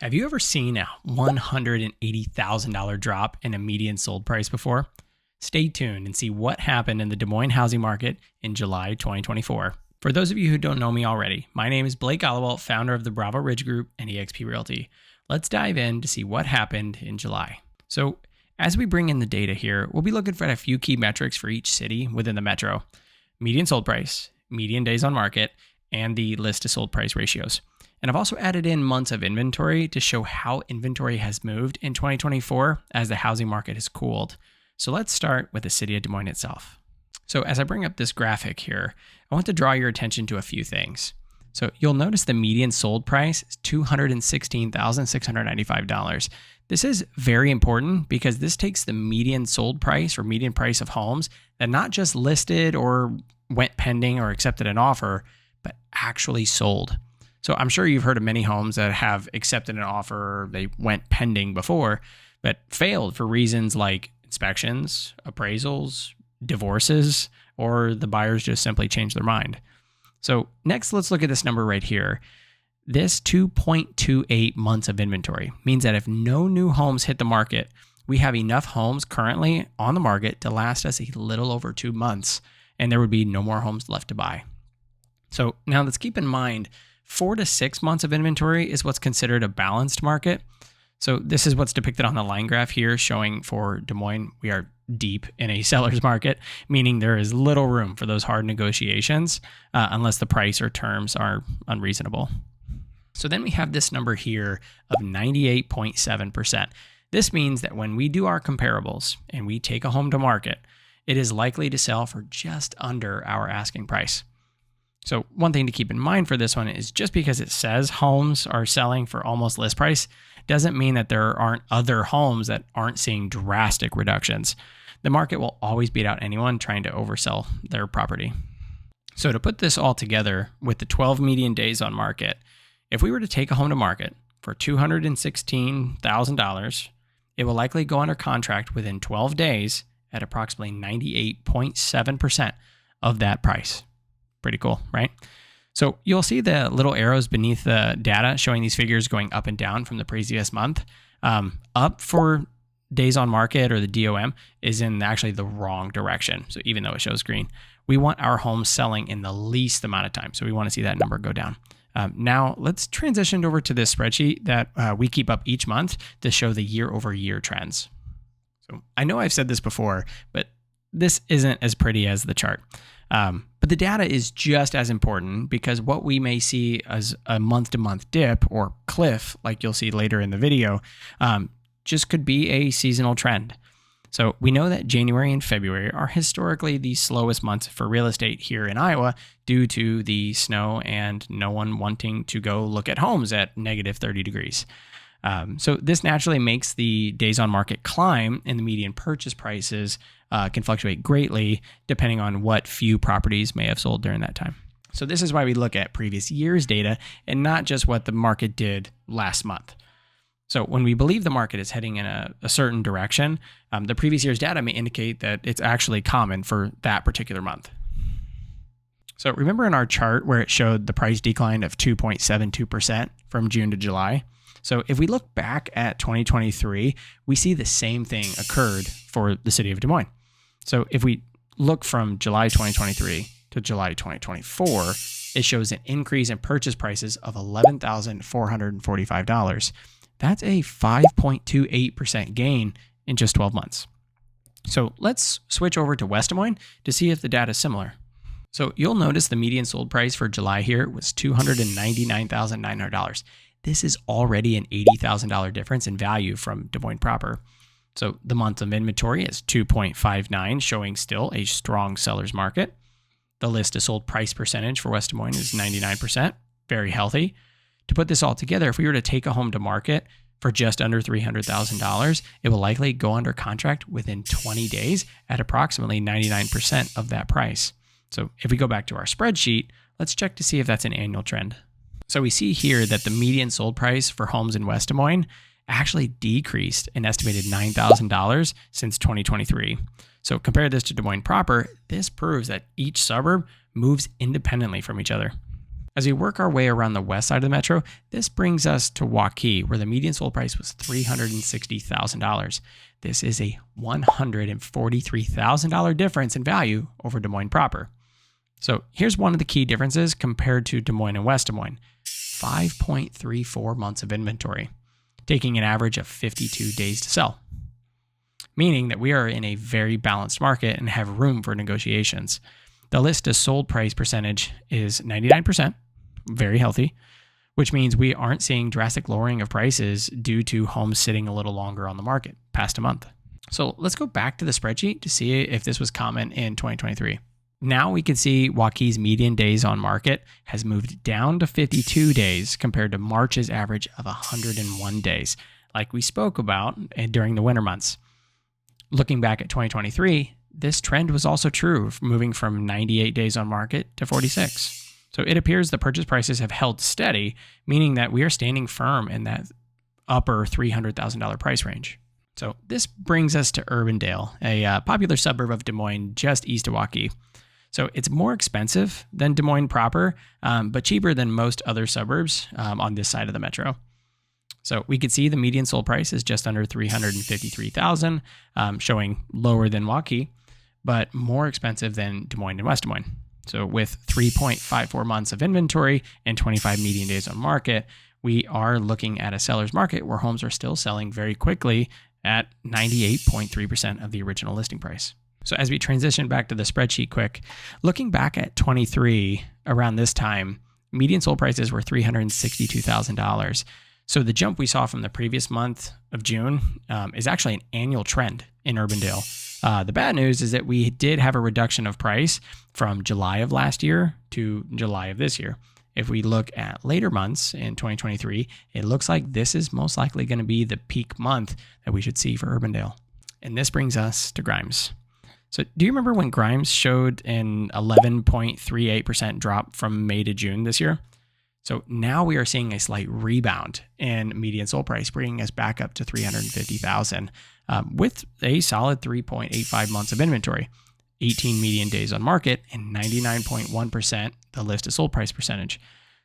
Have you ever seen a $180,000 drop in a median sold price before? Stay tuned and see what happened in the Des Moines housing market in July 2024. For those of you who don't know me already, my name is Blake Alewelt, founder of the Bravo Ridge Group and eXp Realty. Let's dive in to see what happened in July. So, as we bring in the data here, we'll be looking for a few key metrics for each city within the metro: median sold price, median days on market, and the list to sold price ratios. And I've also added in months of inventory to show how inventory has moved in 2024 as the housing market has cooled. So let's start with the city of Des Moines itself. So as I bring up this graphic here, I want to draw your attention to a few things. So you'll notice the median sold price is $216,695. This is very important because this takes the median sold price or median price of homes that not just listed or went pending or accepted an offer, but actually sold. So I'm sure you've heard of many homes that have accepted an offer, or they went pending before, but failed for reasons like inspections, appraisals, divorces, or the buyers just simply changed their mind. So next, let's look at this number right here. This 2.28 months of inventory means that if no new homes hit the market, we have enough homes currently on the market to last us a little over 2 months, and there would be no more homes left to buy. So now let's keep in mind, 4 to 6 months of inventory is what's considered a balanced market. So this is what's depicted on the line graph here, showing for Des Moines, we are deep in a seller's market, meaning there is little room for those hard negotiations unless the price or terms are unreasonable. So then we have this number here of 98.7%. This means that when we do our comparables and we take a home to market, it is likely to sell for just under our asking price. So one thing to keep in mind for this one is just because it says homes are selling for almost list price doesn't mean that there aren't other homes that aren't seeing drastic reductions. The market will always beat out anyone trying to oversell their property. So to put this all together with the 12 median days on market, if we were to take a home to market for $216,000, it will likely go under contract within 12 days at approximately 98.7% of that price. Pretty cool, right? So you'll see the little arrows beneath the data showing these figures going up and down from the previous month. Up for days on market, or the DOM, is in actually the wrong direction. So even though it shows green, we want our homes selling in the least amount of time. So we want to see that number go down. Now let's transition over to this spreadsheet that we keep up each month to show the year over year trends. So I know I've said this before, but this isn't as pretty as the chart. But the data is just as important, because what we may see as a month-to-month dip or cliff, like you'll see later in the video, just could be a seasonal trend. So we know that January and February are historically the slowest months for real estate here in Iowa due to the snow and no one wanting to go look at homes at negative 30 degrees. So this naturally makes the days on market climb, and the median purchase prices can fluctuate greatly depending on what few properties may have sold during that time. So this is why we look at previous year's data and not just what the market did last month. So when we believe the market is heading in a certain direction, the previous year's data may indicate that it's actually common for that particular month. So remember in our chart where it showed the price decline of 2.72% from June to July? So if we look back at 2023, we see the same thing occurred for the city of Des Moines. So if we look from July 2023 to July 2024, it shows an increase in purchase prices of $11,445. That's a 5.28% gain in just 12 months. So let's switch over to West Des Moines to see if the data is similar. So you'll notice the median sold price for July here was $299,900. This is already an $80,000 difference in value from Des Moines proper. So the month of inventory is 2.59, showing still a strong seller's market. The list to sold price percentage for West Des Moines is 99%, very healthy. To put this all together, if we were to take a home to market for just under $300,000, it will likely go under contract within 20 days at approximately 99% of that price. So if we go back to our spreadsheet, let's check to see if that's an annual trend. So we see here that the median sold price for homes in West Des Moines actually decreased an estimated $9,000 since 2023. So compare this to Des Moines proper, this proves that each suburb moves independently from each other. As we work our way around the west side of the metro, this brings us to Waukee, where the median sold price was $360,000. This is a $143,000 difference in value over Des Moines proper. So here's one of the key differences compared to Des Moines and West Des Moines. 5.34 months of inventory, taking an average of 52 days to sell, meaning that we are in a very balanced market and have room for negotiations. The list to sold price percentage is 99%, very healthy, which means we aren't seeing drastic lowering of prices due to homes sitting a little longer on the market, past a month. So let's go back to the spreadsheet to see if this was common in 2023. Now we can see Waukee's median days on market has moved down to 52 days compared to March's average of 101 days, like we spoke about during the winter months. Looking back at 2023, this trend was also true, moving from 98 days on market to 46. So it appears the purchase prices have held steady, meaning that we are standing firm in that upper $300,000 price range. So this brings us to Urbandale, a popular suburb of Des Moines just east of Waukee. So it's more expensive than Des Moines proper, but cheaper than most other suburbs on this side of the metro. So we could see the median sold price is just under $353,000, showing lower than Waukee, but more expensive than Des Moines and West Des Moines. So with 3.54 months of inventory and 25 median days on market, we are looking at a seller's market where homes are still selling very quickly at 98.3% of the original listing price. So as we transition back to the spreadsheet quick, looking back at 23, around this time, median sold prices were $362,000. So the jump we saw from the previous month of June is actually an annual trend in Urbandale. The bad news is that we did have a reduction of price from July of last year to July of this year. If we look at later months in 2023, it looks like this is most likely going to be the peak month that we should see for Urbandale. And this brings us to Grimes. So do you remember when Grimes showed an 11.38% drop from May to June this year? So now we are seeing a slight rebound in median sold price, bringing us back up to $350,000 with a solid 3.85 months of inventory, 18 median days on market, and 99.1% the list to sold price percentage.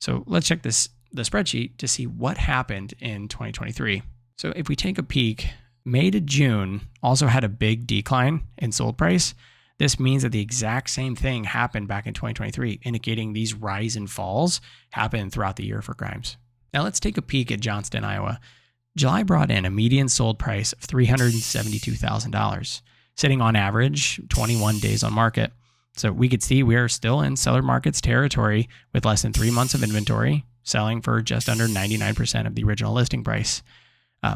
So let's check the spreadsheet to see what happened in 2023. So if we take a peek, May to June also had a big decline in sold price. This means that the exact same thing happened back in 2023, indicating these rise and falls happen throughout the year for Grimes. Now let's take a peek at Johnston, Iowa. July brought in a median sold price of $372,000, sitting on average 21 days on market. So we could see we are still in seller markets territory with less than 3 months of inventory, selling for just under 99% of the original listing price.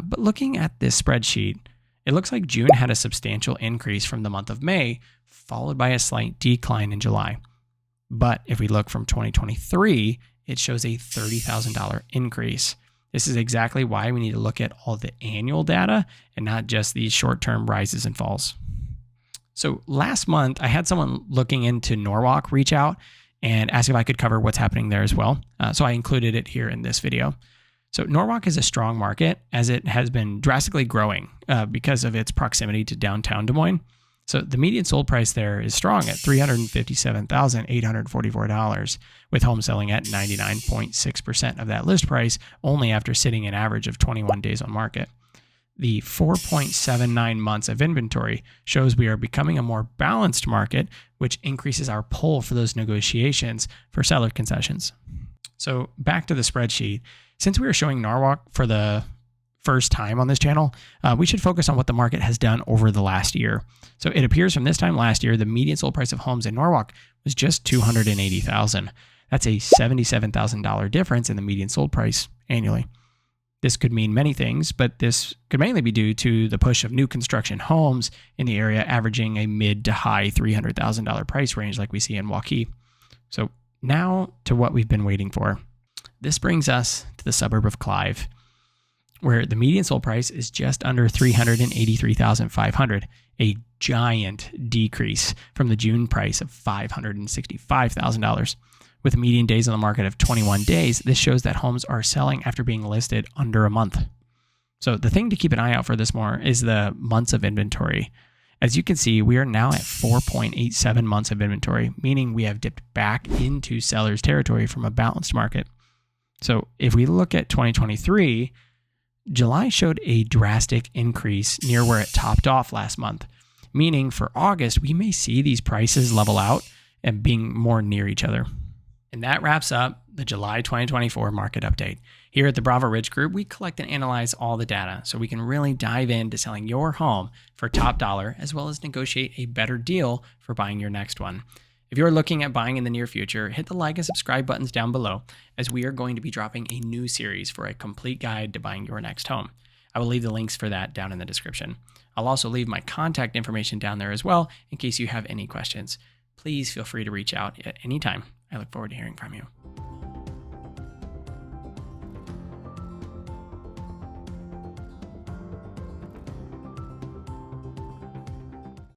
But looking at this spreadsheet, it looks like June had a substantial increase from the month of May, followed by a slight decline in July. But if we look from 2023, it shows a $30,000 increase. This is exactly why we need to look at all the annual data and not just these short-term rises and falls. So last month, I had someone looking into Norwalk reach out and ask if I could cover what's happening there as well. So I included it here in this video. So Norwalk is a strong market as it has been drastically growing because of its proximity to downtown Des Moines. So the median sold price there is strong at $357,844, with homes selling at 99.6% of that list price only after sitting an average of 21 days on market. The 4.79 months of inventory shows we are becoming a more balanced market, which increases our pull for those negotiations for seller concessions. So back to the spreadsheet. Since we are showing Norwalk for the first time on this channel, we should focus on what the market has done over the last year. So it appears from this time last year, the median sold price of homes in Norwalk was just $280,000. That's a $77,000 difference in the median sold price annually. This could mean many things, but this could mainly be due to the push of new construction homes in the area averaging a mid to high $300,000 price range like we see in Waukee. So now to what we've been waiting for. This brings us to the suburb of Clive, where the median sold price is just under $383,500, a giant decrease from the June price of $565,000. With median days on the market of 21 days, this shows that homes are selling after being listed under a month. So the thing to keep an eye out for this more is the months of inventory. As you can see, we are now at 4.87 months of inventory, meaning we have dipped back into seller's territory from a balanced market. So if we look at 2023, July showed a drastic increase near where it topped off last month, meaning for August, we may see these prices level out and being more near each other. And that wraps up the July 2024 market update. Here at the Bravo Ridge Group, we collect and analyze all the data so we can really dive into selling your home for top dollar, as well as negotiate a better deal for buying your next one. If you're looking at buying in the near future, hit the like and subscribe buttons down below, as we are going to be dropping a new series for a complete guide to buying your next home. I will leave the links for that down in the description. I'll also leave my contact information down there as well in case you have any questions. Please feel free to reach out at any time. I look forward to hearing from you.